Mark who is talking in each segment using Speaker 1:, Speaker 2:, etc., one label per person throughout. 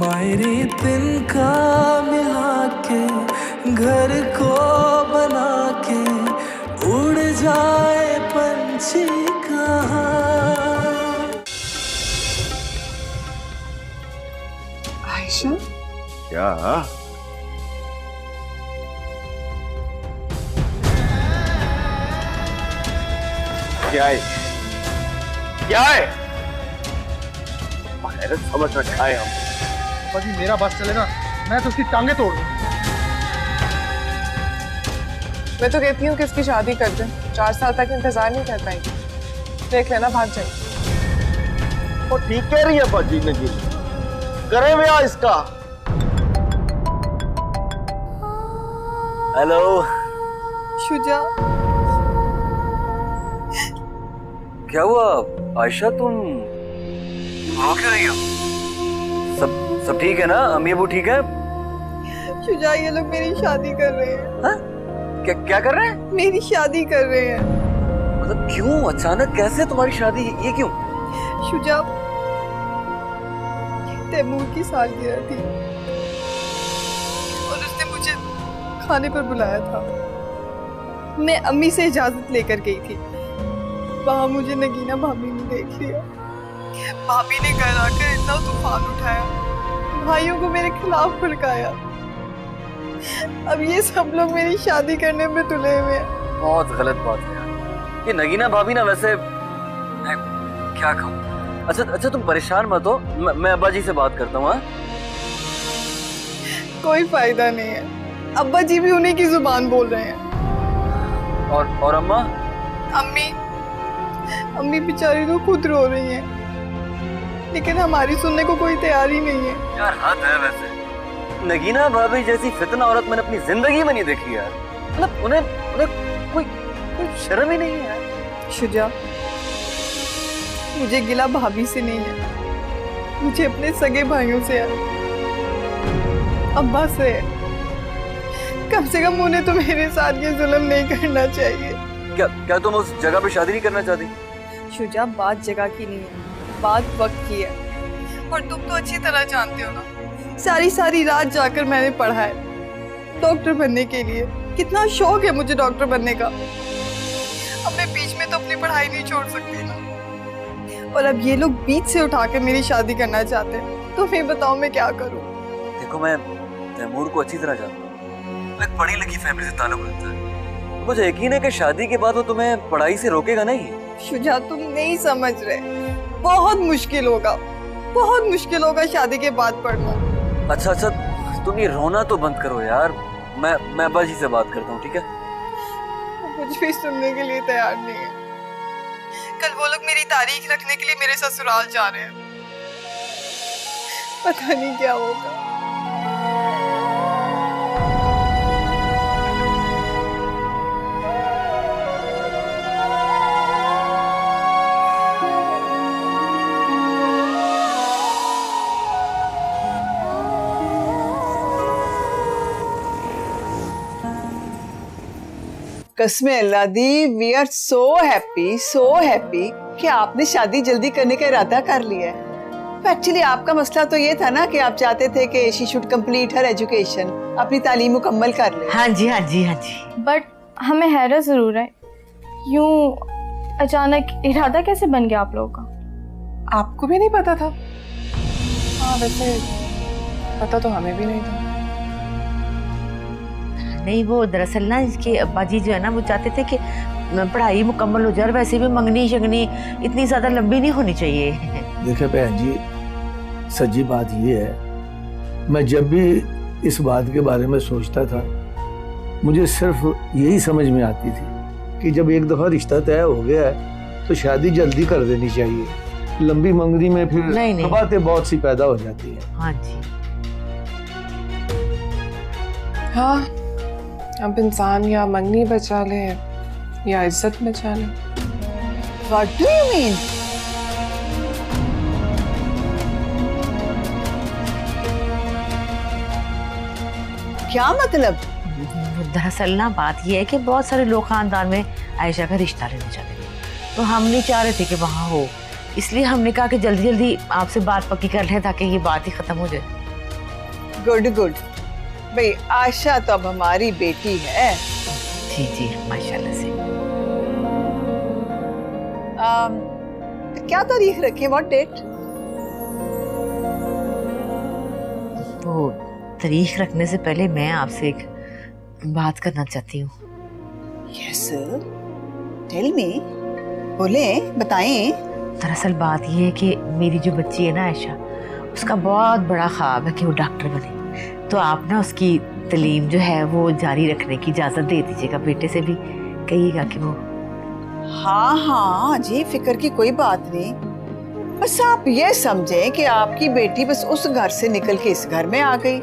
Speaker 1: मायरी तिनका मिला के घर को बना के उड़ जाए पंछी कहाँ।
Speaker 2: आयशा,
Speaker 3: क्या? क्या है? क्या है? समझ रखा है हम।
Speaker 4: बाजी मेरा बस चले ना, मैं तो उसकी टांगे तोड़ दूं।
Speaker 2: मैं तो कहती हूँ कि इसकी शादी कर दे, 4 साल तक इंतजार नहीं कर पाएगी। देख लेना, भाग जाएगी।
Speaker 3: वो ठीक कह रही है बाजी नगी, करे ब्याह इसका। हेलो
Speaker 2: शुजा,
Speaker 5: क्या हुआ आयशा, तुम रो क्यों रही हो? सब ठीक है ना? अम्मी अबू ठीक है?
Speaker 2: शुजा, ये लोग मेरी शादी कर रहे हैं।
Speaker 5: हाँ? क्या कर रहे हैं?
Speaker 2: मेरी शादी कर रहे हैं।
Speaker 5: मतलब क्यों अचानक, कैसे तुम्हारी शादी, ये क्यों?
Speaker 2: शुजा, तैमूर की सालगिरह थी और उसने मुझे खाने पर बुलाया था। मैं अम्मी से इजाजत लेकर गई थी। वहां मुझे नगीना भाभी ने देख लिया। भाभी ने घर आकर इतना तूफान उठाया, भाइयों को मेरे खिलाफ भड़काया। अब ये सब लोग मेरी शादी करने में तुले हुए हैं।
Speaker 5: बहुत गलत बात है यार। ये नगीना भाभी ना, वैसे मैं क्या कहूँ। अच्छा तुम परेशान मत हो, मैं अब्बा जी से बात करता हूँ।
Speaker 2: कोई फायदा नहीं है, अब्बा जी भी उन्हीं की जुबान बोल रहे हैं।
Speaker 5: और अम्मा?
Speaker 2: अम्मी बेचारी तो खुद रो रही हैं, लेकिन हमारी सुनने को कोई तैयार ही नहीं है।
Speaker 5: यार हद है वैसे, नगीना भाभी जैसी फितना औरत मैंने अपनी जिंदगी में नहीं देखी यार। मतलब उन्हें कोई शर्म ही नहीं है यार।
Speaker 2: शुजा, मुझे गिला भाभी से नहीं है, मुझे अपने सगे भाइयों से है, अब्बा से है। कम से कम उन्हें तो मेरे साथ ये जुल्म नहीं करना चाहिए।
Speaker 5: क्या तुम उस जगह पे शादी नहीं करना चाहती?
Speaker 2: शुजा, बात जगह की नहीं है, बात वक्त की है। और तुम तो अच्छी तरह जानते हो ना, सारी रात जाकर मैंने पढ़ा है डॉक्टर बनने के लिए। कितना शौक है मुझे डॉक्टर बनने का। अब मैं बीच में तो अपनी पढ़ाई नहीं छोड़ सकती ना। और अब ये लोग बीच से उठाकर मेरी शादी करना चाहते हैं, तो मैं बताओ मैं क्या करूं?
Speaker 5: देखो, मैं तैमूर को अच्छी तरह जानता हूँ, एक पढ़ी लिखी फैमिली से ताल्लुक रखता है। मुझे यकीन है कि शादी के बाद वो तुम्हें पढ़ाई से रोकेगा नहीं।
Speaker 2: शुजा, तुम नहीं समझ रहे, बहुत मुश्किल होगा शादी के बाद पढ़ना।
Speaker 5: अच्छा तुम ये रोना तो बंद करो यार। मैं अब्बा जी से बात करता हूँ, ठीक है?
Speaker 2: कुछ भी सुनने के लिए तैयार नहीं है। कल वो लोग मेरी तारीख रखने के लिए मेरे ससुराल जा रहे हैं, पता नहीं क्या होगा।
Speaker 6: कसमें अल्लाह दी, वी आर सो हैप्पी कि आपने शादी जल्दी करने का इरादा कर लिया है। एक्चुअली आपका मसला तो ये था ना कि आप चाहते थे कि she should complete her education, अपनी तालीम मुकम्मल कर ले।
Speaker 7: हाँ जी।
Speaker 8: बट हमें हैरत जरूर है, यूं अचानक इरादा कैसे बन गया आप लोगों का?
Speaker 2: आपको भी नहीं पता था? हाँ, वैसे पता तो हमें भी नहीं था।
Speaker 7: नहीं, वो दरअसल ना इसके अब्बा जी जो है ना, वो चाहते थे कि पढ़ाई मुकम्मल हो जाए, और वैसे भी मंगनी शंगनी इतनी ज्यादा लंबी नहीं होनी चाहिए।
Speaker 9: देखिए बहन जी, सच्ची बात ये है, मैं जब भी इस बात के बारे में सोचता था, मुझे सिर्फ यही समझ में आती थी कि जब एक दफा रिश्ता तय हो गया है तो शादी जल्दी कर देनी चाहिए। लंबी मंगनी में फिर बातें बहुत सी पैदा हो जाती है।
Speaker 7: हाँ जी,
Speaker 2: हाँ, अब इंसान या मंगनी बचा ले या इज्जत बचा ले।
Speaker 6: What do you mean? क्या मतलब?
Speaker 7: दरअसल ना बात यह है कि बहुत सारे लोग खानदान में आयशा का रिश्ता लेना चाहते थे, तो हम नहीं चाह रहे थे कि वहाँ हो, इसलिए हमने कहा कि जल्दी जल्दी आपसे बात पक्की कर लें ताकि ये बात ही खत्म हो जाए।
Speaker 6: Good good. भाई आशा तो अब हमारी बेटी है।
Speaker 7: जी जी माशाल्लाह से।
Speaker 6: क्या तारीख रखी है? What date?
Speaker 7: वो तारीख रखने से पहले मैं आपसे एक बात करना चाहती हूँ।
Speaker 6: यस टेल मी, बोले बताएं।
Speaker 7: दरअसल बात ये है कि मेरी जो बच्ची है ना आयशा, उसका बहुत बड़ा ख्वाब है कि वो डॉक्टर बने। तो आप ना उसकी तालीम जो है वो जारी रखने की इजाज़त दे दीजिएगा। बेटे से भी कहिएगा कि वो।
Speaker 6: हाँ हाँ जी, फिक्र की कोई बात नहीं। बस आप ये समझें कि आपकी बेटी बस उस घर से निकल के इस घर में आ गई।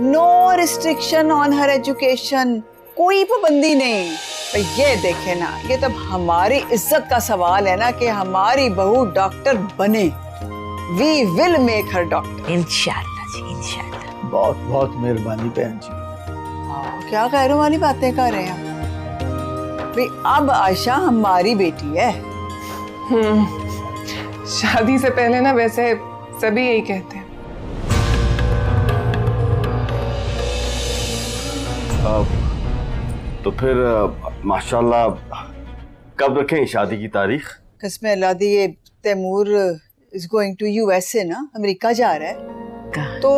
Speaker 6: No restriction on her education, कोई पाबंदी नहीं। तो ये देखे ना, ये तो हमारी इज्जत का सवाल है ना कि हमारी बहू डॉक्टर बने। We will make her doctor
Speaker 7: इंशाल्लाह जी, इंशाल्लाह।
Speaker 9: बहुत बहुत मेहरबानी बहन जी।
Speaker 6: क्या गैरों वाली बातें कर रहे हैं भाई? अब आयशा हमारी बेटी है।
Speaker 2: शादी से पहले ना वैसे सभी यही कहते हैं।
Speaker 3: तो फिर माशाल्लाह कब रखें शादी की तारीख?
Speaker 6: कसम अल्लाह दी, ये Taimur is going to USA ना, अमेरिका जा रहा है। तो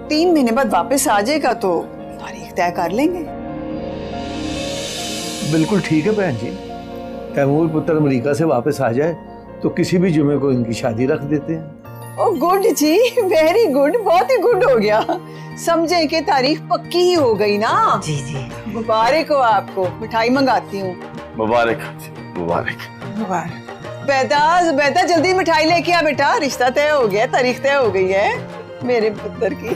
Speaker 6: 3 महीने बाद वापस आ जाएगा तो तारीख तय कर लेंगे।
Speaker 9: बिल्कुल ठीक है बहन जी। तैमूर पुत्र अमेरिका से वापस आ जाए तो किसी भी जुमे को इनकी शादी रख देते हैं।
Speaker 6: ओ गुड जी, वेरी गुड, बहुत ही गुड हो गया। समझे कि तारीख पक्की ही हो गई ना।
Speaker 7: जी जी
Speaker 6: मुबारक हो आपको। मिठाई मंगाती हूँ।
Speaker 3: मुबारक मुबारक।
Speaker 6: बेटा जल्दी मिठाई लेके आ बेटा, रिश्ता तय हो गया, तारीख तय हो गई है मेरे पुत्र की।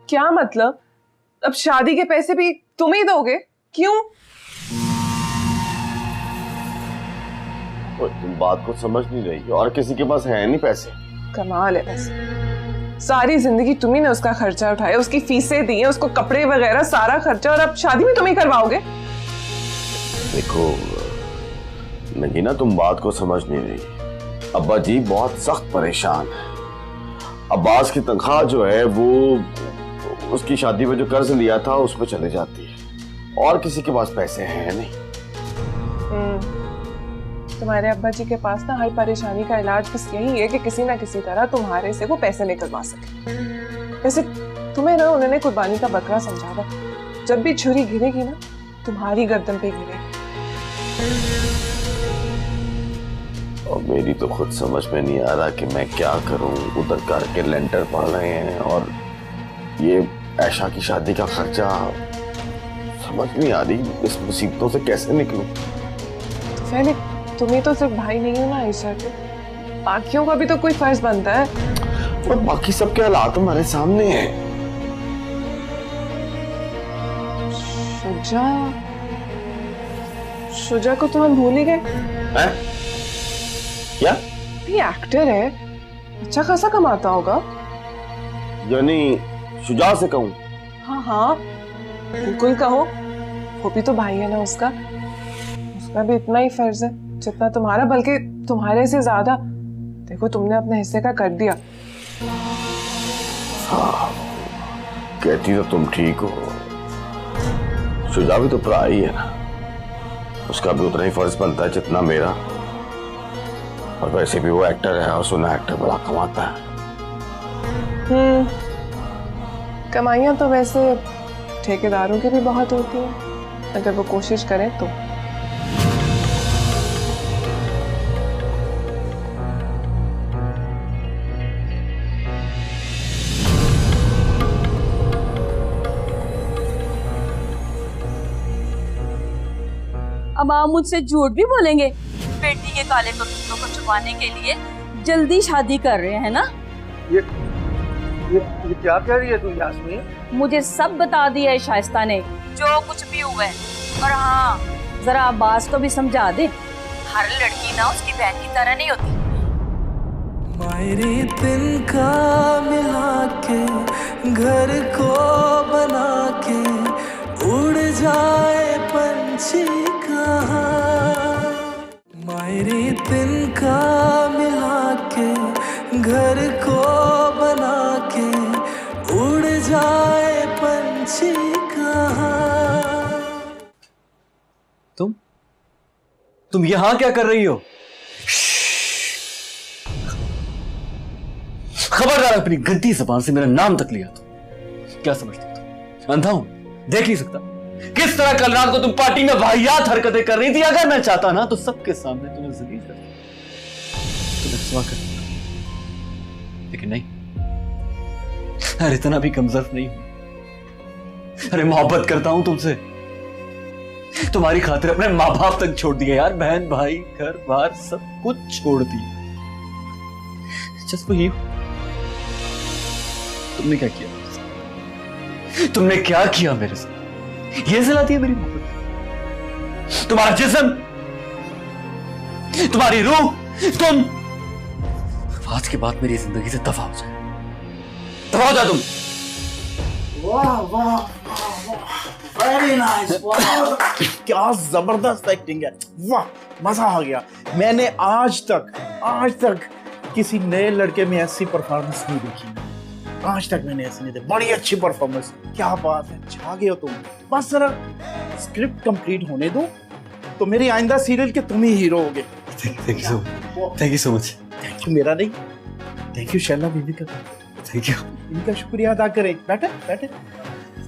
Speaker 2: क्या मतलब? अब शादी के पैसे भी तुम ही दोगे? क्यों?
Speaker 3: तुम बात को समझ नहीं रही, और किसी के पास है नहीं पैसे।
Speaker 2: कमाल है वैसे। सारी जिंदगी तुम ही ने उसका खर्चा उठाया, उसकी फीसें दी, उसको कपड़े वगैरह सारा खर्चा, और अब शादी भी तुम ही करवाओगे?
Speaker 3: देखो नगीना, तुम बात को समझ नहीं रही। अब्बा जी बहुत सख्त परेशान है। अब्बास की तनख्वाह जो है वो उसकी शादी में जो कर्ज लिया था उसमें चले जाती है, और किसी के पास पैसे हैं नहीं।
Speaker 2: तुम्हारे अब्बा जी के पास ना हर परेशानी का इलाज बस यही है कि किसी ना किसी तरह तुम्हारे से वो पैसे निकलवा सके। वैसे तुम्हें ना उन्होंने कुर्बानी का बकरा समझा था। जब भी छुरी गिरेगी ना, तुम्हारी गर्दन पे गिरेगी।
Speaker 3: और मेरी तो खुद समझ में नहीं आ रहा कि मैं क्या करूं। उधर घर के लेंटर पड़ रहे हैं और ये आयशा की शादी का खर्चा, समझ नहीं आ रही इस मुसीबतों से कैसे निकलूं।
Speaker 2: तो पहले तुम्हें तो सिर्फ भाई नहीं हो ना आयशा के, बाकियों का भी तो कोई फर्ज बनता है।
Speaker 3: और बाकी सबके हालात हमारे सामने हैं। शुजा को तो हम भूल ही गए। क्या? ये एक्टर है, अच्छा खासा कमाता होगा। यानी शुजा से कहूं?
Speaker 2: हाँ हाँ बिल्कुल कहो, वो भी तो भाई है ना उसका भी इतना ही फर्ज है जितना तुम्हारा, बल्कि तुम्हारे से ज्यादा। देखो तुमने अपने हिस्से का कर दिया।
Speaker 3: हाँ, कहती तो तुम ठीक हो। शुजा भी तो भरा ही है ना, उसका भी उतना ही फर्ज बनता है जितना मेरा। और वैसे भी वो एक्टर है, और सुना एक्टर बड़ा कमाता है।
Speaker 2: कमाइयां तो वैसे ठेकेदारों की भी बहुत होती हैं, अगर वो कोशिश करें तो।
Speaker 10: अब आप मुझसे झूठ भी बोलेंगे? बेटी के काले कसूरों को छुपाने के लिए जल्दी शादी कर रहे हैं ना?
Speaker 9: ये क्या कह रही है तू यास्मीन?
Speaker 10: मुझे सब बता दिया है शाइस्ता ने, जो कुछ भी हुआ है। और हाँ, जरा अब्बास को भी समझा दे, हर लड़की ना उसकी बहन की तरह नहीं होती।
Speaker 1: मायरी तिनका मिला के घर को बना के उड़ जाए पंछी कहाँ। मायरी तिनका मिला के घर को बना के उड़ जाए पंछी कहाँ।
Speaker 5: तुम यहां क्या कर रही हो? खबरदार, अपनी गंदी जबान से मेरा नाम तक लिया। तुम क्या समझते हो? अंधा हूं, देख नहीं सकता? किस तरह कल रात को तुम पार्टी में वाहियात हरकतें कर रही थी। अगर मैं चाहता ना तो सबके सामने तुम्हें जलील कर तुम्हें रसवा कर, लेकिन नहीं। अरे इतना भी कमजोर नहीं हूं। अरे मोहब्बत करता हूं तुमसे, तुम्हारी खातिर अपने माँ बाप तक छोड़ दिया यार, बहन भाई घर बार सब कुछ छोड़ दी। Just for you. तुमने क्या किया? तुमने क्या किया मेरे साथ? ये जलाती है मेरी मोहब्बत। तुम्हारा जिस्म, तुम्हारी रूह, तुम आज के बाद मेरी जिंदगी से दफा हो जाए, दफा हो जाए तुम।
Speaker 11: वाह वाह वेरी नाइस, क्या जबरदस्त एक्टिंग है, वाह मजा आ गया। मैंने आज तक किसी नए लड़के में ऐसी परफॉर्मेंस नहीं देखी, आज तक मैंने ऐसी नहीं देखी। बड़ी अच्छी परफॉर्मेंस, क्या बात है, छा गए हो तुम। बस जरा स्क्रिप्ट कंप्लीट होने दो तो मेरी आइंदा सीरियल के तुम ही हीरो होगे।
Speaker 5: Thank you so much.
Speaker 11: Thank you मेरा नहीं, थैंक यू शैला बीबी का।
Speaker 5: थैंक यू,
Speaker 11: इनका शुक्रिया अदा करें। बैठे।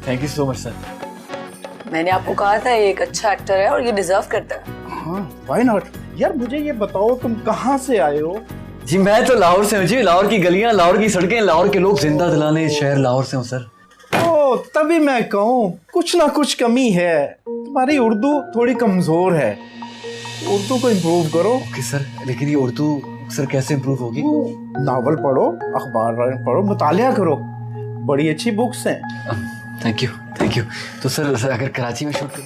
Speaker 5: Thank you so much sir.
Speaker 10: मैंने आपको कहा था ये एक अच्छा एक्टर है और ये डिजर्व करता है।
Speaker 11: हाँ व्हाई नॉट। यार मुझे ये बताओ तुम कहाँ से आए हो?
Speaker 5: जी मैं तो लाहौर से हूँ जी। लाहौर की गलियां, लाहौर की सड़कें, लाहौर के लोग जिंदा दिलाने शहर लाहौर से हूँ सर।
Speaker 11: ओ तभी मैं कहूँ कुछ ना कुछ कमी है, तुम्हारी उर्दू थोड़ी कमजोर है, उर्दू को इम्प्रूव करो।
Speaker 5: ओके सर, लेकिन ये उर्दू सर कैसे इम्प्रूव होगी?
Speaker 11: नावल पढ़ो, अखबार पढ़ो, मुतालिया करो, बड़ी अच्छी बुक्स हैं।
Speaker 5: Thank you. तो सर अगर कराची में शूट करें?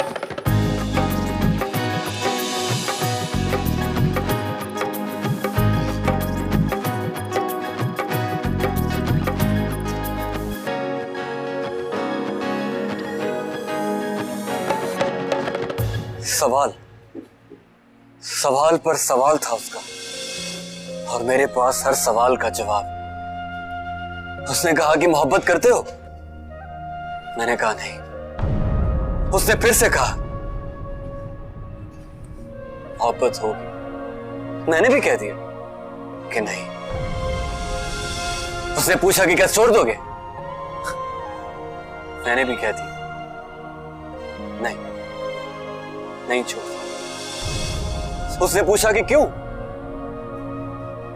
Speaker 5: सवाल पर सवाल था उसका, और मेरे पास हर सवाल का जवाब। उसने कहा कि मोहब्बत करते हो? मैंने कहा नहीं। उसने फिर से कहा मोहब्बत होगी? मैंने भी कह दिया कि नहीं। उसने पूछा कि क्या छोड़ दोगे? मैंने भी कह दिया नहीं छोड़। उसने पूछा कि क्यों?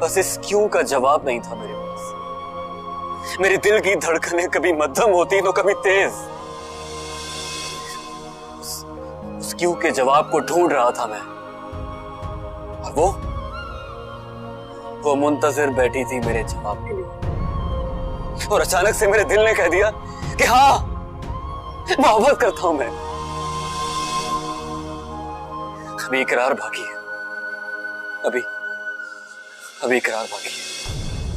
Speaker 5: बस इस क्यों का जवाब नहीं था मेरे पास। मेरे दिल की धड़कनें कभी मध्यम होती तो कभी तेज। उस क्यों के जवाब को ढूंढ रहा था मैं, और वो मुंतजिर बैठी थी मेरे जवाब के लिए। और अचानक से मेरे दिल ने कह दिया कि हाँ मोहब्बत करता हूं मैं। अभी इकरार बाकी है, अभी इकरार बाकी है।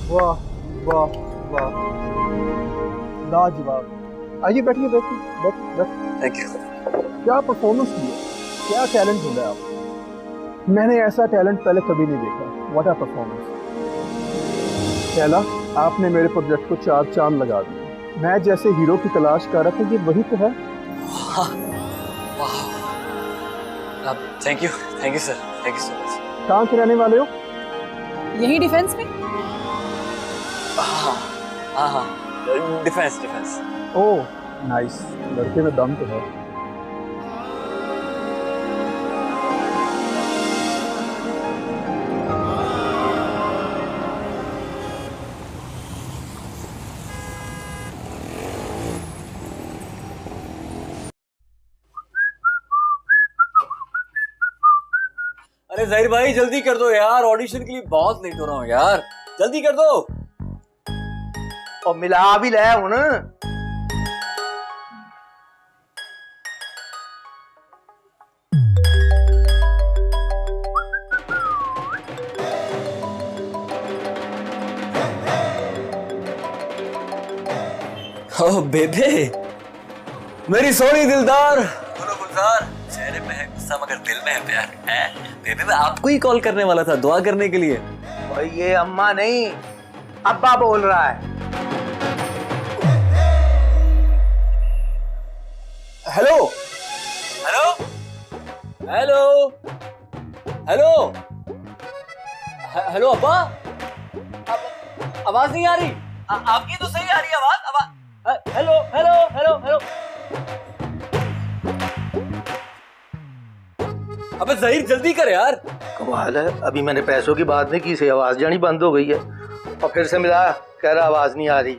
Speaker 11: वाह वाह वाह, लाजवाब। आइए बैठिए।
Speaker 5: Thank you.
Speaker 11: क्या परफॉर्मेंस की है, क्या टैलेंट हो रहा है आप। मैंने ऐसा टैलेंट पहले कभी नहीं देखा। What a performance. शैला, आपने मेरे प्रोजेक्ट को 4 चांद लगा दिए। मैं जैसे हीरो की तलाश कर रहा था, ये वही तो है।
Speaker 5: Thank you sir, thank you so much.
Speaker 11: कहाँ के रहने वाले हो?
Speaker 10: यही डिफेंस में?
Speaker 5: हाँ, डिफेंस।
Speaker 11: ओह नाइस, लड़के में दम तो है।
Speaker 5: अरे ज़हीर भाई जल्दी कर दो यार, ऑडिशन के लिए बहुत लेट हो रहा हूँ यार, जल्दी कर दो।
Speaker 11: और मिला भी ले हुण।
Speaker 5: ओ बेबे, मेरी सोनी दिलदार, बोलो गुलजार। चेहरे पे है गुस्सा मगर दिल में है प्यार है। बेबे मैं आपको ही कॉल करने वाला था दुआ करने के लिए।
Speaker 11: और ये अम्मा नहीं, अब्बा बोल रहा है। Hello
Speaker 5: hello hello hello hello अब्बा, आवाज नहीं आ रही। आपकी तो सही आ रही है आवाज। Hello hello hello hello. अबे ज़हीर जल्दी कर यार।
Speaker 11: कमाल है, अभी मैंने पैसों की बात नहीं की से आवाज जानी बंद हो गई है और फिर से मिला, कह रहा आवाज नहीं आ रही।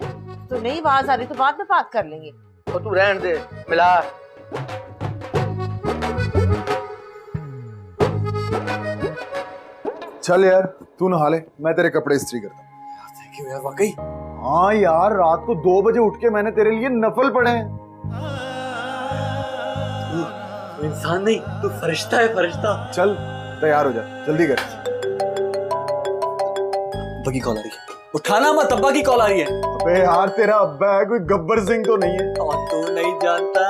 Speaker 7: तो नहीं आवाज आ रही तो बाद में बात कर लेंगे।
Speaker 11: तो तू रहने दे, मिला।
Speaker 12: चल यार तू नहा ले, मैं तेरे कपड़े इस्त्री करता हूँ।
Speaker 5: थैंक यू यार, वाकई।
Speaker 12: हाँ यार, रात को 2 बजे उठ के मैंने तेरे लिए नफल पढ़े हैं।
Speaker 5: तू इंसान नहीं, तू फरिश्ता है, फरिश्ता।
Speaker 12: चल तैयार हो जा, जल्दी कर।
Speaker 5: अब्बा की कॉल आ रही है, उठाना मत, अब्बा की कॉल आ रही है।
Speaker 12: अबे यार तेरा अब्बा है, कोई गब्बर सिंह तो नहीं है।
Speaker 5: और तू नहीं जानता,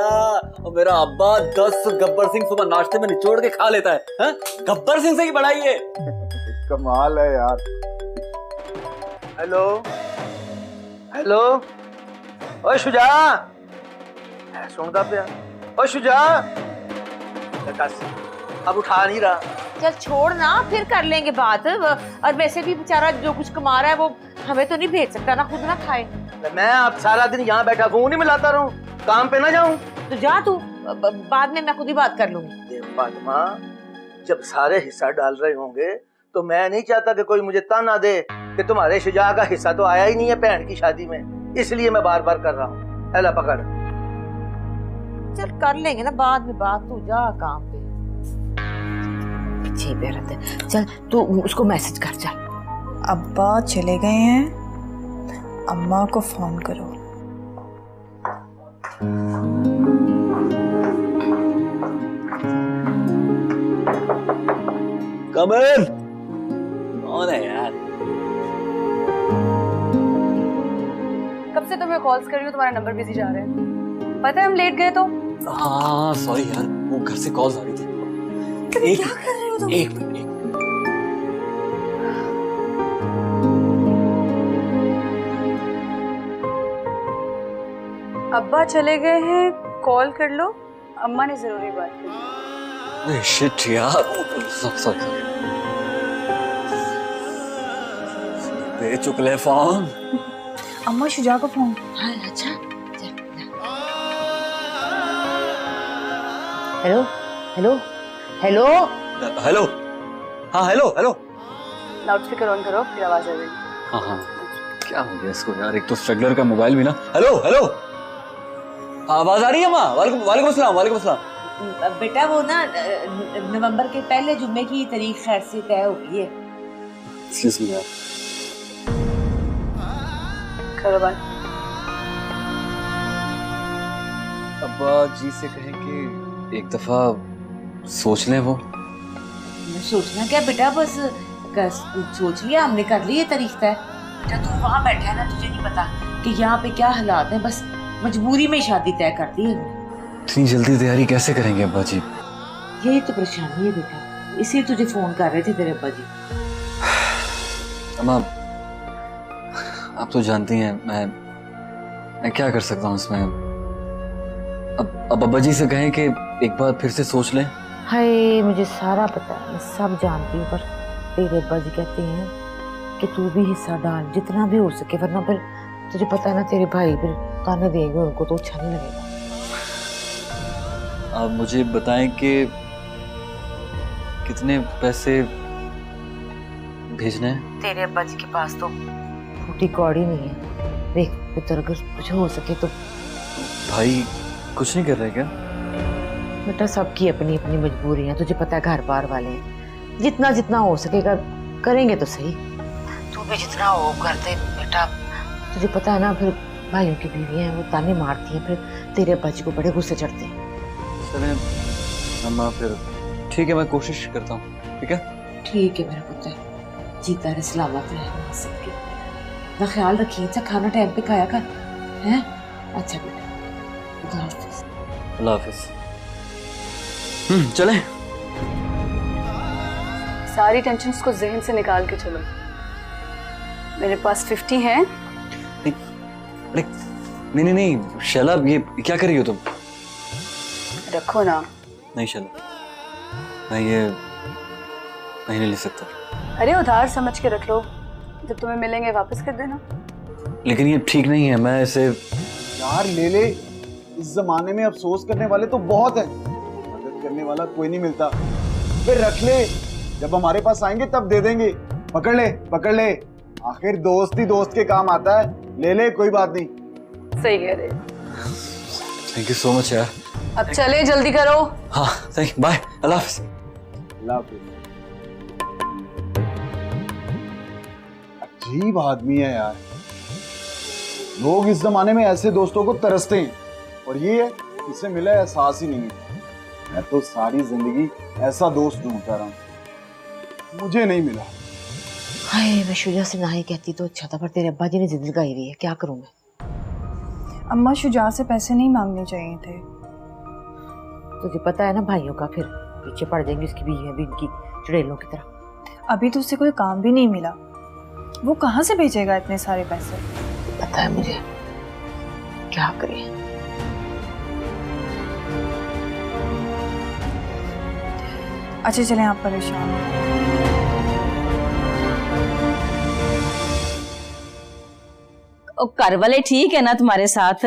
Speaker 5: और मेरा अब्बा 10 गब्बर सिंह सुबह नाश्ते में निचोड़ के खा लेता है। हा? गब्बर सिंह से ही बढ़ाई है।
Speaker 12: कमाल है यार।
Speaker 11: हेलो हेलो, ओए शुजा, सुनता पिया? ओए शुजा, अब उठा नहीं रहा।
Speaker 7: चल छोड़ ना, फिर कर लेंगे बात। और वैसे भी बेचारा जो कुछ कमा रहा है वो हमें तो नहीं भेज सकता ना, खुद ना खाए।
Speaker 11: मैं अब सारा दिन यहाँ बैठा फोन ही मिलाता रहूं, काम पे ना जाऊं?
Speaker 7: तो जा तू, बाद में मैं खुद ही बात कर लूंगी।
Speaker 11: देख फातिमा, जब सारे हिस्सा डाल रहे होंगे तो मैं नहीं चाहता कि कोई मुझे ताना दे कि तुम्हारे शुजा का हिस्सा तो आया ही नहीं है बहन की शादी में, इसलिए मैं बार बार कर रहा हूँ। एला पकड़।
Speaker 7: चल कर लेंगे ना बाद में बात, तू जा काम पे। पीछे पे रहते। चल तू उसको मैसेज कर। चल
Speaker 2: अब्बा चले गए हैं, अम्मा को फोन करो।
Speaker 5: कमल कौन है यार?
Speaker 8: कब से तुम्हें कॉल्स कर रही हूँ, तुम्हारा नंबर बिजी जा रहा है। पता है हम लेट गए तो।
Speaker 5: हाँ सॉरी यार, वो घर से कॉल्स आ रही थी।
Speaker 8: क्या कर रहे हो तुम?
Speaker 5: एक मिनट।
Speaker 8: अब्बा चले गए हैं, कॉल कर लो, अम्मा ने जरूरी बात की।
Speaker 5: शिट यार, सॉरी। दे चुकले फोन।
Speaker 2: अम्मा शुजा को फोन।
Speaker 7: हाँ अच्छा। Hello hello hello
Speaker 5: hello. हाँ hello hello.
Speaker 8: Loud speaker on करो, फिर आवाज आ जाएगी।
Speaker 5: हाँ हाँ, क्या हो गया इसको यार, एक तो स्ट्रगलर का मोबाइल भी ना। हेलो हेलो, आवाज आ रही है माँ? वालेकुम अस्सलाम। वालेकुम अस्सलाम।
Speaker 7: बेटा वो ना नवंबर के पहले जुम्मे की तारीख खैर से तय हो गई है।
Speaker 5: एक्सक्यूज मी यार।
Speaker 8: करो बात।
Speaker 5: अब्बा जी से कहें कि एक दफा सोच लें। वो
Speaker 7: सोचना क्या बेटा, बस सोच लिया हमने, कर ली है तारीख तय। बेटा तू वहाँ बैठा है ना, तुझे नहीं पता कि यहाँ पे क्या हालात हैं, बस मजबूरी में शादी तय कर दी है हमने।
Speaker 5: इतनी जल्दी तैयारी कैसे करेंगे अब्बा जी?
Speaker 7: यही तो परेशानी है बेटा, इसीलिए तुझे फोन कर रहे थे तेरे अब्बा जी।
Speaker 5: अम्मा आप तो जानती हैं मैं क्या कर सकता हूँ इसमें। अब अब्बा जी से कहें कि एक बार फिर से सोच लें।
Speaker 7: हाय मुझे सारा पता है, मैं सब जानती हूँ, पर तेरे अब्बा जी कहते हैं कि तू भी हिस्सा डाल जितना भी हो सके, वरना फिर तुझे पता है ना तेरे भाई फिर ताने देंगे, उनको तो अच्छा नहीं लगेगा।
Speaker 5: आप मुझे बताएं कि कितने पैसे भेजने हैं?
Speaker 7: तेरे अब्बा जी के पास तो फूटी कौड़ी नहीं है। देख पुत्र, अगर कुछ हो सके तो।
Speaker 5: भाई कुछ नहीं कर रहे क्या?
Speaker 7: बेटा सबकी अपनी अपनी मजबूरी है, तुझे पता है घर बार वाले हैं, जितना जितना हो सकेगा करेंगे तो सही। तू भी जितना हो करते बेटा, तुझे पता है ना फिर भाइयों की बीवी हैं, वो ताने मारती हैं, फिर तेरे अब्बा जी को बड़े गुस्से चढ़ते हैं।
Speaker 5: चलें अम्मा, फिर ठीक है मैं कोशिश करता हूँ। ठीक है
Speaker 7: ठीक है मेरा पुत्र, जीता रहे सलामत रहे सबके। ना ख्याल रखिए, अच्छा खाना टाइम पे खाया कर, हैं? अच्छा बेटा, खुदा हाफिज।
Speaker 5: अल्लाह हाफिज। चलें।
Speaker 8: सारी टेंशन्स को जहन से निकाल के चलो।
Speaker 10: मेरे पास 50 है।
Speaker 5: नहीं नहीं शैला, ये क्या कर रही हो तुम?
Speaker 10: रखो ना।
Speaker 5: नहीं शैला, मैं ये नहीं ले सकता।
Speaker 10: अरे उधार समझ के रख लो, जब तुम्हें मिलेंगे वापस कर देना।
Speaker 5: लेकिन ये ठीक नहीं है, मैं इसे।
Speaker 12: यार ले ले, इस जमाने में अफसोस करने वाले तो बहुत हैं, मदद करने वाला कोई नहीं मिलता। फिर रख ले, जब हमारे पास आएंगे तब दे देंगे। पकड़ ले पकड़ ले, आखिर दोस्त ही दोस्त के काम आता है। ले ले, कोई बात नहीं।
Speaker 10: सही कह रहे।
Speaker 5: थैंक यू सो मच यार।
Speaker 10: अब चले, जल्दी करो।
Speaker 5: हाँ थैंक यू, बाय, अल्लाह हाफिज़।
Speaker 12: अल्लाह हाफिज़। अजीब आदमी है यार, लोग इस जमाने में ऐसे दोस्तों को तरसते हैं, और ये है इससे मिला एहसास ही नहीं है। मैं तो सारी जिंदगी ऐसा दोस्त ढूंढता रहा हूं, मुझे नहीं मिला।
Speaker 7: हाय, मैं शुजा से ना ही कहती तो अच्छा था, पर तेरे अब्बा जी ने जिद लगाई हुई है, क्या करूं मैं?
Speaker 2: अम्मा, शुजा से पैसे नहीं मांगने चाहिए थे।
Speaker 7: तुझे पता है ना भाइयों का फिर पीछे पड़ जाएंगी, उसकी बीवी भी इनकी चुड़ैलों की तरह।
Speaker 2: अभी तो उससे कोई काम भी नहीं मिला, वो कहाँ से भेजेगा इतने सारे पैसे?
Speaker 7: पता है मुझे, क्या करें।
Speaker 2: अच्छा चलें, आप परेशान हो।
Speaker 10: घर वाले ठीक है ना तुम्हारे साथ?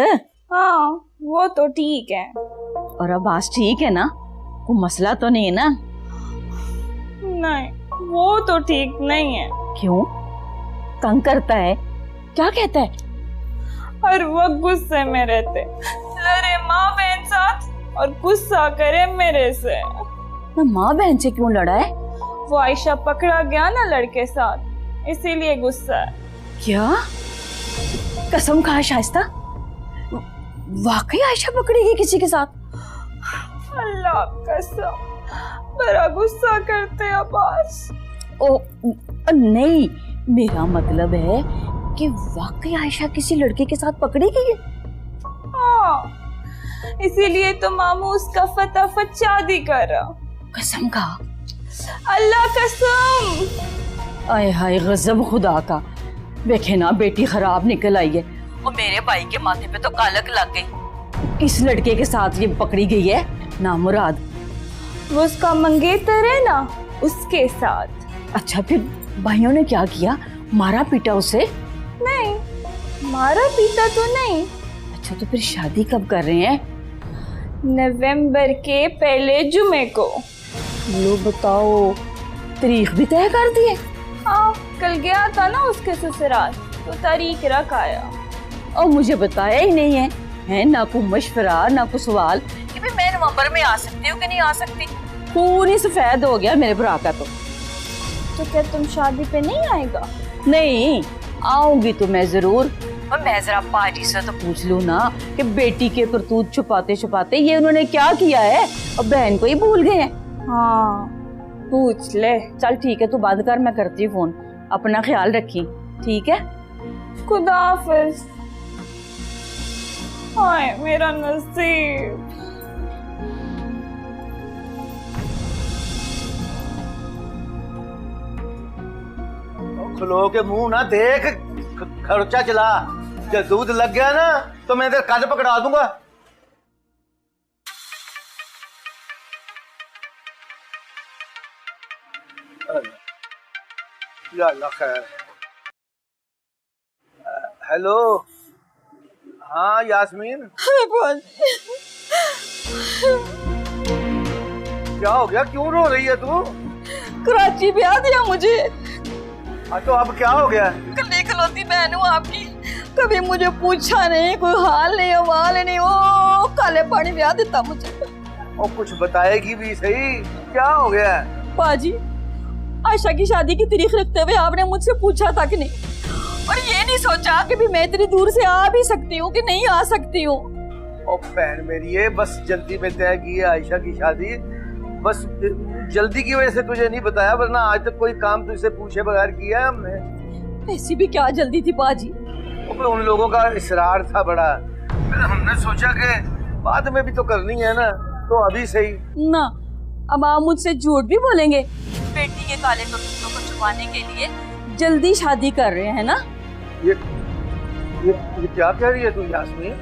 Speaker 8: हाँ वो तो ठीक है।
Speaker 10: और अब्बास ठीक है ना? कोई मसला तो नहीं है ना?
Speaker 8: नहीं, वो तो ठीक नहीं है।
Speaker 10: क्यों? तंग करता है? क्या कहता है?
Speaker 8: हर वक्त गुस्से में रहते, लड़े माँ बहन साथ और गुस्सा करे मेरे से।
Speaker 10: ना माँ बहन से क्यों लड़ा है?
Speaker 8: वो आयशा पकड़ा गया ना लड़के साथ, इसीलिए गुस्सा है।
Speaker 10: क्या? कसम खा शाइस्ता, वाकई आयशा पकड़ी गई किसी के साथ?
Speaker 8: अल्लाह कसम, बड़ा गुस्सा करते अब्बास।
Speaker 10: ओ नहीं, मेरा मतलब है कि वाकई आयशा किसी लड़के के साथ पकड़ी गई है?
Speaker 8: हाँ, इसीलिए तो मामू उसका फटाफट शादी कर रहा।
Speaker 10: कसम खा।
Speaker 8: अल्लाह कसम।
Speaker 10: आए हाय गजब खुदा का, देखे ना बेटी खराब निकल आई है, और मेरे भाई के माथे पे तो कालक लग गई। किस लड़के के साथ ये पकड़ी गई है नामुराद?
Speaker 8: वो उसका मंगेतर है ना, उसके साथ।
Speaker 10: अच्छा फिर भाइयों ने क्या किया, मारा पीटा उसे?
Speaker 8: नहीं, मारा पीटा तो नहीं।
Speaker 10: अच्छा तो फिर शादी कब कर रहे हैं?
Speaker 8: नवंबर के पहले जुमे को।
Speaker 10: लो बताओ, तारीख भी तय कर दी है?
Speaker 8: हाँ, कल गया था ना उसके ससुराल, तो तारीख रख आया।
Speaker 10: और मुझे बताया ही नहीं है ना कोई मशवरा ना कोई सवाल कि भाई मैं नवंबर में आ सकती हूँ कि नहीं आ सकती। खून ही सफेद हो गया मेरे भरा का।
Speaker 8: तो क्या तुम शादी पे नहीं आएगा?
Speaker 10: नहीं आऊंगी तो मैं जरूर, और मैं जरा पाजी से तो पूछ लूँ ना कि बेटी के करतूत छुपाते छुपाते ये उन्होंने क्या किया है, और बहन को ही भूल गए हैं।
Speaker 8: हाँ पूछ ले।
Speaker 10: चल ठीक है, तू बंद कर, मैं करती हूँ फोन। अपना ख्याल रखी, ठीक है?
Speaker 8: खुदा हाफिज। हाय मेरा नसीब।
Speaker 12: खलो के मुंह ना देख, खर्चा चला। जब दूध लग गया ना तो मैं इधर कद पकड़ा दूंगा। या अल्लाह खैर। हेलो, हाँ यास्मीन। क्या हो गया, क्यों रो रही है तू?
Speaker 2: कराची ब्याह दिया मुझे।
Speaker 12: तो अब क्या हो गया?
Speaker 2: कल इकलौती बहन हूँ आपकी, कभी मुझे पूछा नहीं, कोई हाल नहीं हवाल नहीं, वो काले पानी ब्याह देता मुझे।
Speaker 12: और कुछ बताएगी भी सही, क्या हो गया?
Speaker 2: पाजी, आयशा की शादी की तारीख रखते हुए आपने मुझसे पूछा था कि नहीं, और ये नहीं सोचा कि भी मैं इतनी दूर से आ भी सकती हूँ कि नहीं आ सकती हूँ।
Speaker 12: ओ बहन मेरी, ये बस जल्दी में तय की है आयशा की शादी, बस जल्दी की वजह से तुझे नहीं बताया, वरना आज तक कोई काम तुझसे पूछे बगैर किया है हमने।
Speaker 2: ऐसी भी क्या जल्दी थी पाजी?
Speaker 12: उन लोगों का इसरार था बड़ा, फिर हमने सोचा कि बाद में भी तो करनी है ना, तो अभी सही
Speaker 2: ना। अब आप मुझसे झूठ भी बोलेंगे? बेटी के काले करतूतों को छुपाने के लिए
Speaker 10: जल्दी शादी कर रहे हैं ना?
Speaker 9: ये क्या कह रही है तू यास्मीन?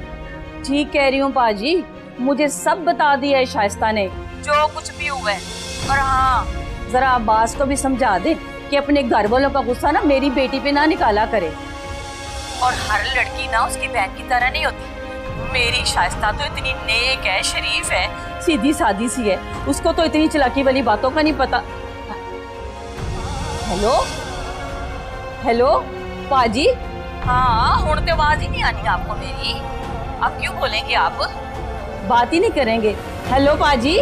Speaker 10: ठीक कह रही हूँ पाजी, मुझे सब बता दिया है शाइस्ता ने, जो कुछ भी हुआ है। और हाँ, जरा अब्बास को भी समझा दे कि अपने घर वालों का गुस्सा ना मेरी बेटी पे ना निकाला करे। और हर लड़की ना उसकी बहन की तरह नहीं होती। मेरी शाइस्ता तो इतनी नेक है, शरीफ है, सीधी सादी सी है, उसको तो इतनी चालाकी वाली बातों का नहीं पता। हेलो हेलो पाजी, हाँ हुण तो आवाज ही नहीं आनी आपको मेरी। आप क्यों बोलेंगे, आप बात ही नहीं करेंगे? हेलो पाजी,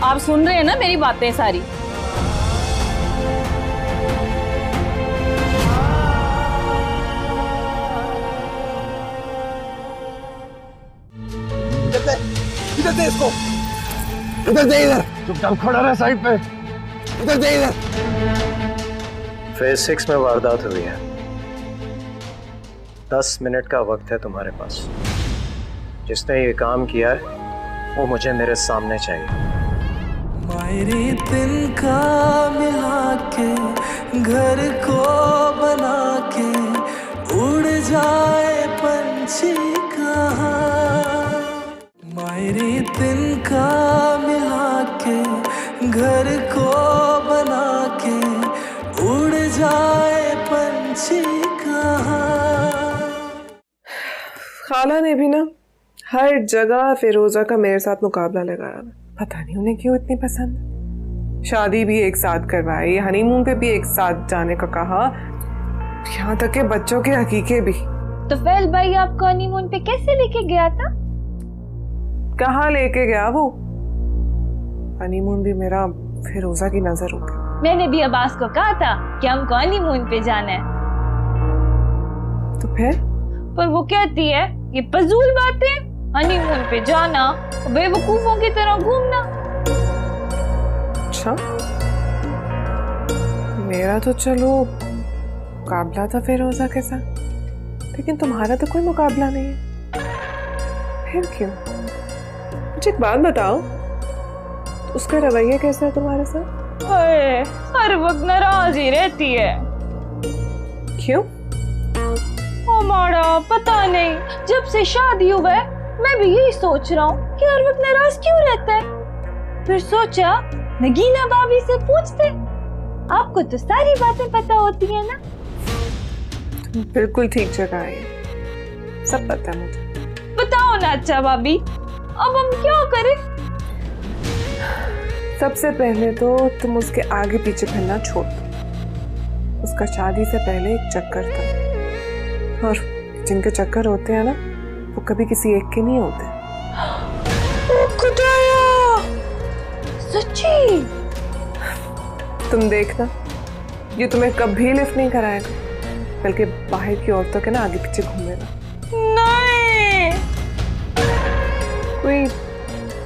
Speaker 10: आप सुन रहे हैं ना मेरी बातें सारी?
Speaker 9: इधर दे इसको, इधर दे, इधर चुपचाप खड़ा रहे साइड पे, इधर दे इधर।
Speaker 13: फेज 6 में वारदात हुई है। 10 मिनट का वक्त है तुम्हारे पास। जिसने ये काम किया है वो मुझे मेरे सामने चाहिए।
Speaker 1: मेरी दिन का मिला के घर को बना के उड़ जाए पंछी कहाँ। मेरी दिन का मिला के घर को बना के उड़ जाए पंछी कहाँ।
Speaker 14: खाला ने भी ना हर जगह फिरोजा का मेरे साथ मुकाबला लगाया। पता नहीं उन्हें क्यों इतनी पसंद। शादी भी एक साथ करवाई, हनीमून पे भी एक साथ जाने का कहा, यहाँ तक के बच्चों के हकीके भी।
Speaker 8: तो फैल भाई आपको हनीमून पे कैसे लेके गया था?
Speaker 14: कहाँ लेके गया वो? हनीमून भी मेरा फिरोजा की नजर हो गया।
Speaker 8: मैंने भी अब्बास को कहा था कि हमको हनीमून पे जाना है।
Speaker 14: तो फिर?
Speaker 8: पर वो कहती है ये फजूल बातें, हनीमून पे जाना, बेवकूफों की तरह घूमना।
Speaker 14: अच्छा, मेरा तो चलो मुकाबला था फिरोजा के साथ, लेकिन तुम्हारा तो कोई मुकाबला नहीं है। फिर क्यों? मुझे एक बात बताओ, उसका रवैया कैसा है तुम्हारे साथ?
Speaker 8: हर वक्त नाराज ही रहती है।
Speaker 14: क्यों?
Speaker 8: हमारा पता नहीं, जब से शादी हुआ है मैं भी यही सोच रहा हूँ कि हर वक्त नाराज क्यों रहता है। फिर सोचा नगीना भाभी से पूछते, आपको तो सारी बातें पता होती है ना।
Speaker 14: बिल्कुल ठीक जगह है, सब पता है मुझे।
Speaker 8: बताओ ना अच्छा भाभी, अब हम क्या करें?
Speaker 14: सबसे पहले तो तुम उसके आगे पीछे फिरना छोड़ दो। उसका शादी से पहले एक चक्कर था, और जिनके चक्कर होते हैं ना वो कभी किसी एक के नहीं होते।
Speaker 8: खुदाया, सच्ची? तुम
Speaker 14: देखना, ये तुम्हें कभी लिफ्ट नहीं कराएगा, बल्कि बाहर की औरतों के ना आगे पीछे घूमेगा।
Speaker 8: नहीं।
Speaker 14: कोई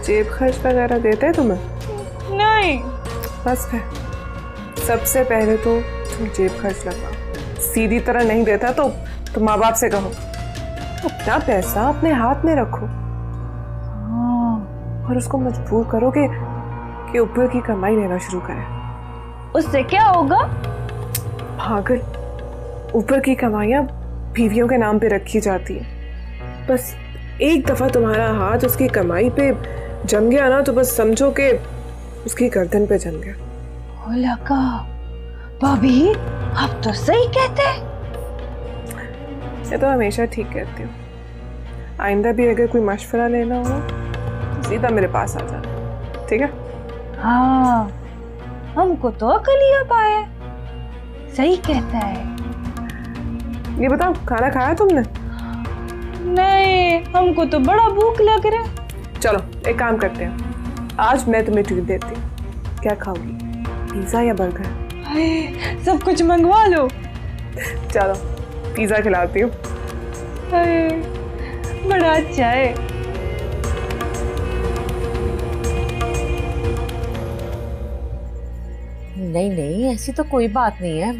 Speaker 14: जेब खर्च वगैरह देता है तुम्हें?
Speaker 8: नहीं।
Speaker 14: बस फिर सबसे पहले तो तुम जेब खर्च लगाओ। सीधी तरह नहीं देता तो माँ बाप से कहो अपना पैसा अपने हाथ में रखो, और उसको मजबूर करो कि ऊपर की कमाई लेना शुरू करे।
Speaker 8: उससे क्या होगा?
Speaker 14: पागल, ऊपर की कमाइयां बीवियों के नाम पे रखी जाती है। बस एक दफा तुम्हारा हाथ उसकी कमाई पे जम गया ना, तो बस समझो कि उसकी गर्दन पे जम गया।
Speaker 8: लगा भाभी, आप तो सही कहते हैं।
Speaker 14: ये तो हमेशा ठीक कहती हूँ। आइंदा भी अगर कोई मशवरा लेना हो तो सीधा मेरे पास आ जाना, ठीक है?
Speaker 8: हाँ, हमको तो अकल ही अब आया। सही कहता है।
Speaker 14: ये बताओ, खाना खाया तुमने?
Speaker 8: नहीं, हमको तो बड़ा भूख लग रहा है।
Speaker 14: चलो एक काम करते हैं, आज मैं तुम्हें ट्रीट देती हूँ। क्या खाओगी, पिज्जा या बर्गर?
Speaker 8: सब कुछ मंगवा लो।
Speaker 14: चलो पिज्जा खिलाती हूँ।
Speaker 8: बड़ा अच्छा है।
Speaker 7: नहीं नहीं, ऐसी तो कोई बात नहीं है।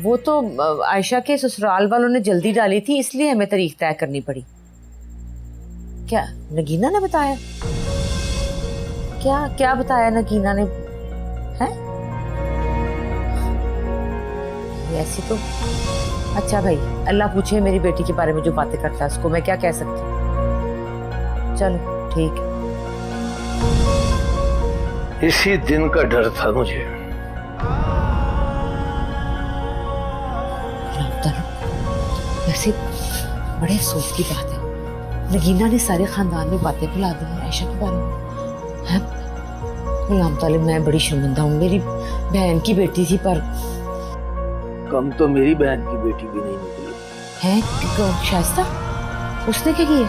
Speaker 7: वो तो आयशा के ससुराल वालों ने जल्दी डाली थी, इसलिए हमें तारीख तय करनी पड़ी। क्या नगीना ने बताया? क्या क्या बताया नगीना ने? है नहीं ऐसी तो। अच्छा भाई, अल्लाह पूछे मेरी बेटी के बारे में जो बातें करता है उसको मैं क्या कह सकती हूँ। चलो ठीक है।
Speaker 9: इसी दिन का डर था मुझे।
Speaker 7: वैसे बड़े अफसोस की बात है, नगीना ने सारे खानदान में बातें फैला दी हैं आयशा के बारे में। गुलाम तालिब, मैं बड़ी शर्मिंदा हूँ। मेरी बहन की बेटी थी, पर
Speaker 9: कम तो मेरी बहन की बेटी भी नहीं निकली
Speaker 7: है। शाइस्ता, उसने क्या किया?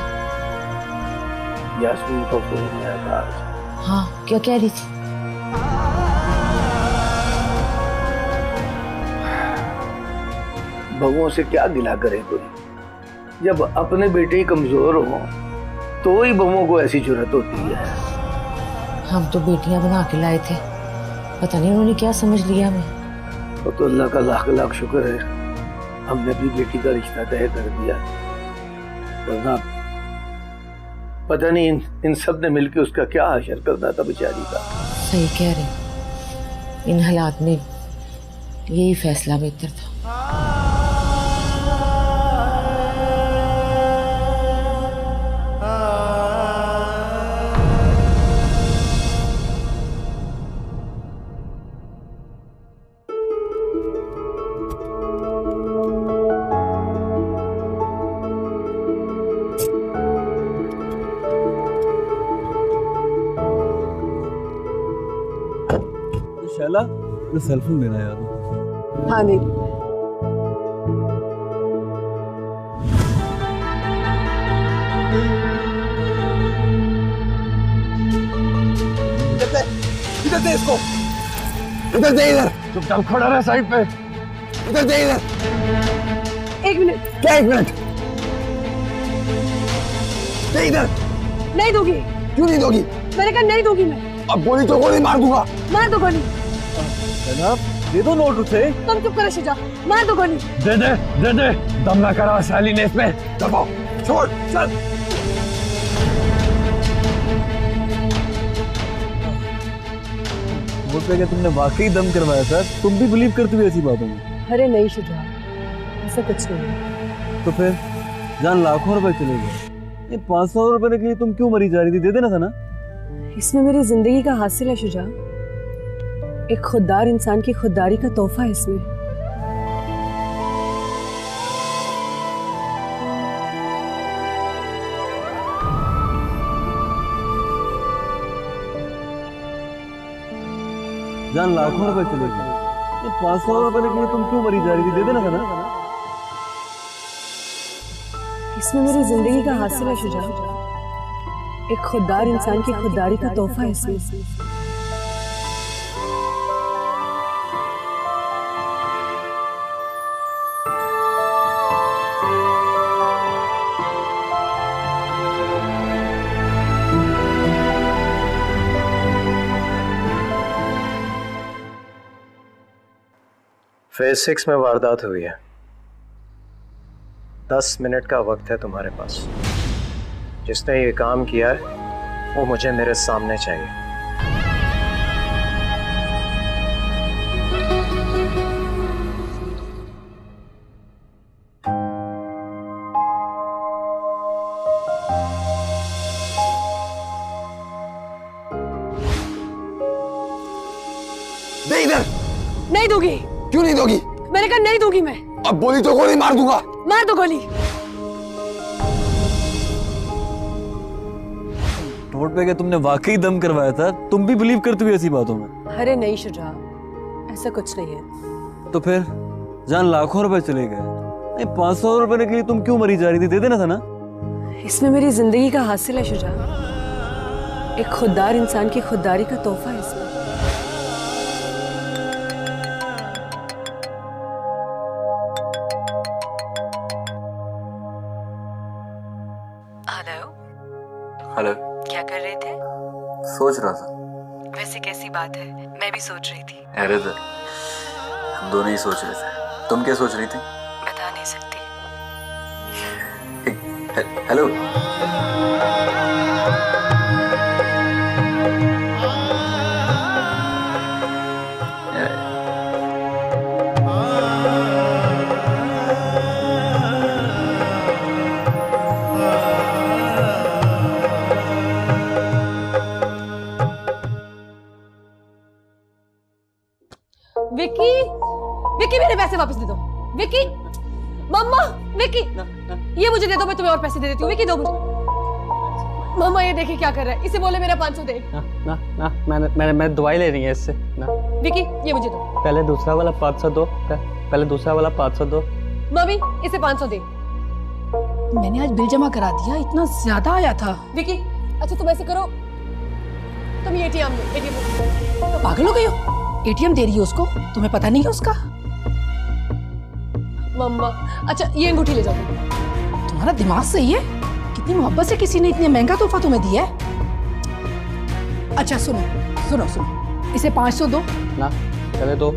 Speaker 9: यास्मीन को फोन आया था।
Speaker 7: हाँ, क्या कह रही थी?
Speaker 9: भगवान से क्या गिला करे कोई, जब अपने बेटे ही कमजोर हो तो ही बमों को ऐसी जरूरत होती है।
Speaker 7: हम तो बेटियां बना के लाए थे, पता नहीं उन्होंने क्या समझ लिया हमें।
Speaker 9: तो अल्लाह का लाख लाख शुक्र है हमने अपनी बेटी का रिश्ता तय कर दिया, वरना पता नहीं इन सब ने मिलकर उसका क्या हशर करना था बेचारी का।
Speaker 7: सही कह रहे, इन हालात में यही फैसला बेहतर था।
Speaker 5: शैला, तो सेलफोन देना यार।
Speaker 14: हाँ नहीं।
Speaker 12: इधर दे इसको, इधर दे, इधर चुपचाप खड़ा रहे साइड पे, इधर दे, इधर।
Speaker 14: 1 मिनट।
Speaker 12: क्या 1 मिनट? दे इधर।
Speaker 14: नहीं दूंगी।
Speaker 12: क्यों नहीं दोगी?
Speaker 14: मैंने कहा नहीं दूंगी मैं।
Speaker 12: अब गोली तो गोली मार दूंगा।
Speaker 14: मार दो गोली।
Speaker 5: जनाब, दे दो नोट उसे।
Speaker 14: तुम चुप करो शुजा, मार दो गोली।
Speaker 12: दे दे, दे दे, दम ना करा साली ने इसमें। दबाओ, छोड़, चल।
Speaker 5: बोल पे क्या तुमने वाकई दम करवाया था? तुम भी बिलीव करती हुई ऐसी बातों में?
Speaker 14: अरे नहीं शुजा, ऐसा कुछ नहीं।
Speaker 5: तो फिर जान लाखों रुपए चले गए, ये 500 रुपए के लिए तुम क्यों मरी जा रही थी? दे देना था ना।
Speaker 14: इसमें मेरी जिंदगी का हासिल है शुजा, एक खुददार इंसान की खुददारी का तोहफा है इसमें।
Speaker 5: जान लाखों रुपए चले गए, ये 500 रुपए के लिए तुम क्यों मरी जा रही थी? दे देना था ना।
Speaker 14: इसमें मेरी जिंदगी का हासिल है शुजा, एक खुददार इंसान की खुददारी का तोहफा है इसमें।
Speaker 13: फेज 6 में वारदात हुई है। 10 मिनट का वक्त है तुम्हारे पास। जिसने ये काम किया है वो मुझे मेरे सामने चाहिए।
Speaker 12: दे इधर।
Speaker 14: नहीं दूंगी।
Speaker 12: क्यों नहीं दोगी?
Speaker 14: मैंने कहा नहीं दूंगी मैं।
Speaker 12: अब बोली तो गोली मार दूंगा।
Speaker 14: मार दो गोली।
Speaker 5: नोट पे क्या तुमने वाकई दम करवाया था? तुम भी बिलीव करती हुई ऐसी बातों में?
Speaker 14: अरे नहीं शुजा, ऐसा कुछ नहीं है।
Speaker 5: तो फिर जान लाखों रुपए चले गए, नहीं 500 रुपए के लिए तुम क्यों मरी जा रही थी? दे देना था ना।
Speaker 14: इसमें मेरी जिंदगी का हासिल है शुजा, एक खुददार इंसान की खुददारी का तोहफा है इसमें।
Speaker 15: हेलो,
Speaker 7: क्या कर रहे थे?
Speaker 15: सोच रहा था।
Speaker 7: वैसे कैसी बात है, मैं भी सोच रही थी।
Speaker 15: अरे तो हम दोनों ही सोच रहे थे। तुम क्या सोच रही थी?
Speaker 7: बता नहीं सकती।
Speaker 15: हेलो,
Speaker 16: विकी ये मुझे दे दो, मैं तुम्हें और पैसे दे देती हूँ। विकी दो मुझे। मामा ये देखिए क्या कर रहा है, इसे बोले मेरा 500 दे।
Speaker 17: ना मैं दवाई ले रही है इससे ना।
Speaker 16: विकी ये मुझे दो।
Speaker 17: पहले दूसरा वाला 500 दो, पहले दूसरा वाला 500 दो।
Speaker 16: मम्मी इसे 500 दे। मैंने आज बिल जमा करा दिया, इतना ज्यादा आया था। विकी अच्छा तुम ऐसे करो, तुम एटीएम तो पागल हो गई हो? एटीएम दे रही हो उसको, तुम्हें पता नहीं है उसका? मम्मा अच्छा ये अंगूठी ले जाओ। तुम्हारा दिमाग सही है? कितनी मोहब्बत से किसी ने इतने महंगा तोहफा तुम्हें दिया है। अच्छा सुनो सुनो सुनो, इसे 500 दो
Speaker 17: ना, पहले दो।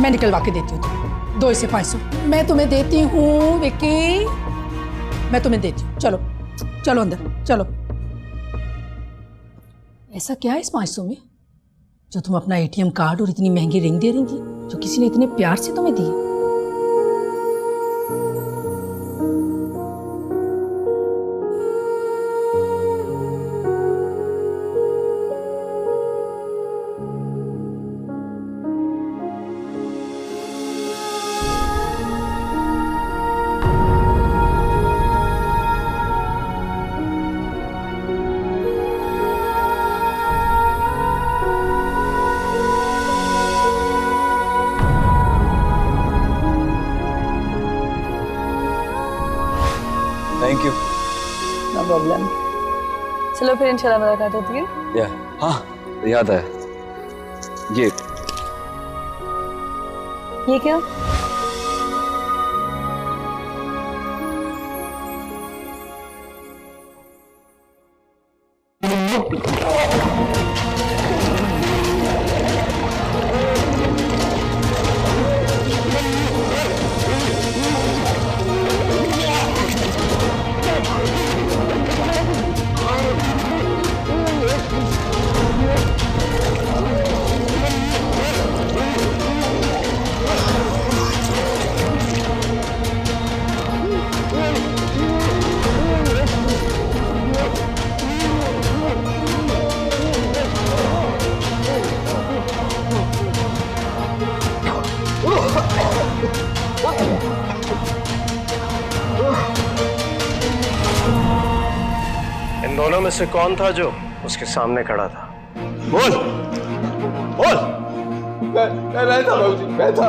Speaker 16: मैं निकलवा के देती हूँ, दो इसे 500 मैं तुम्हें देती हूँ। विक्की मैं तुम्हें देती हूँ, चलो चलो अंदर चलो। ऐसा क्या है इस 500 में जो तुम अपना एटीएम कार्ड और इतनी महंगी रिंग दे रही थी, जो किसी ने इतने प्यार से तुम्हें दी?
Speaker 5: Thank you.
Speaker 2: No problem. चलो फिर इंशाल्लाह मुलाकात होती है।
Speaker 5: या हाँ याद है
Speaker 2: ये क्या?
Speaker 13: इन दोनों में से कौन था जो उसके सामने खड़ा था?
Speaker 3: बोल बोल।
Speaker 12: मैं था बाबूजी, मैं था।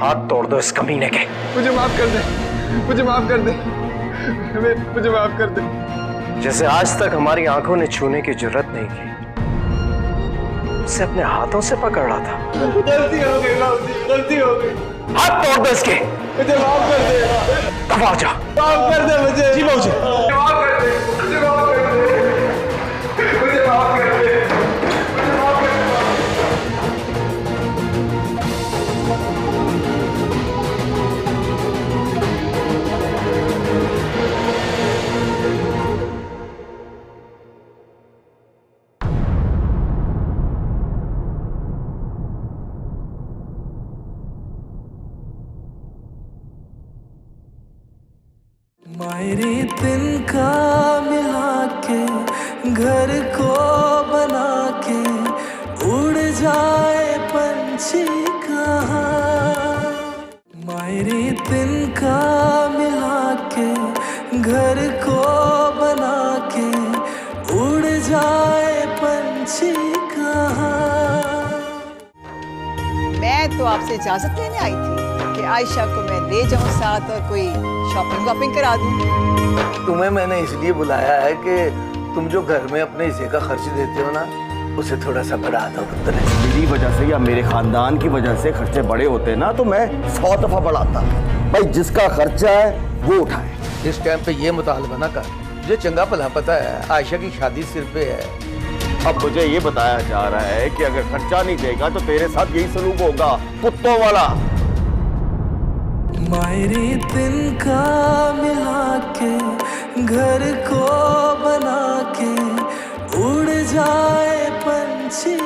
Speaker 13: हाथ तोड़ दो इस कमीने के।
Speaker 12: मुझे माफ कर दे, मुझे माफ कर दे, मुझे माफ कर दे।
Speaker 13: जैसे आज तक हमारी आंखों ने छूने की जरूरत नहीं की, उसे अपने हाथों से पकड़ रहा था।
Speaker 12: गलती हो गई बाबूजी, गलती हो गई।
Speaker 13: हाथ तोड़ दो इसके।
Speaker 12: मुझे माफ कर दे।
Speaker 13: अब आ जा।
Speaker 12: माफ कर दे मुझे।
Speaker 13: जी बाबूजी।
Speaker 12: माफ कर दे, मुझे माफ कर दे, मुझे माफ कर दे, मुझे माफ कर दे।
Speaker 1: मायरे तिनका मिला के घर को बना के उड़ जाए पंछी कहाँ। मायरे तिनका मिला के घर को बना के उड़ जाए पंछी कहाँ।
Speaker 6: मैं तो आपसे इजाजत लेने आई थी कि आयशा को मैं ले जाऊं साथ और कोई शॉपिंग वॉपिंग करा दूं।
Speaker 9: तुम्हें मैंने इसलिए बुलाया है कि तुम जो घर में अपने हिस्से का खर्च देते हो ना, उसे थोड़ा सा बढ़ा दो।
Speaker 3: मेरी वजह से या मेरे खानदान की वजह से खर्चे बड़े होते ना तो मैं 100 दफा बढ़ाता। भाई जिसका खर्चा है वो उठाए।
Speaker 9: इस टाइम पे ये मुतालबा ना कर, मुझे चंगा भला पता है आयशा की शादी सिर पे है।
Speaker 3: अब मुझे ये बताया जा रहा है कि अगर खर्चा नहीं देगा तो तेरे साथ यही सलूक होगा, कुत्तों वाला।
Speaker 1: मायरे तिनका मिला के घर को बना के उड़ जाए पंछी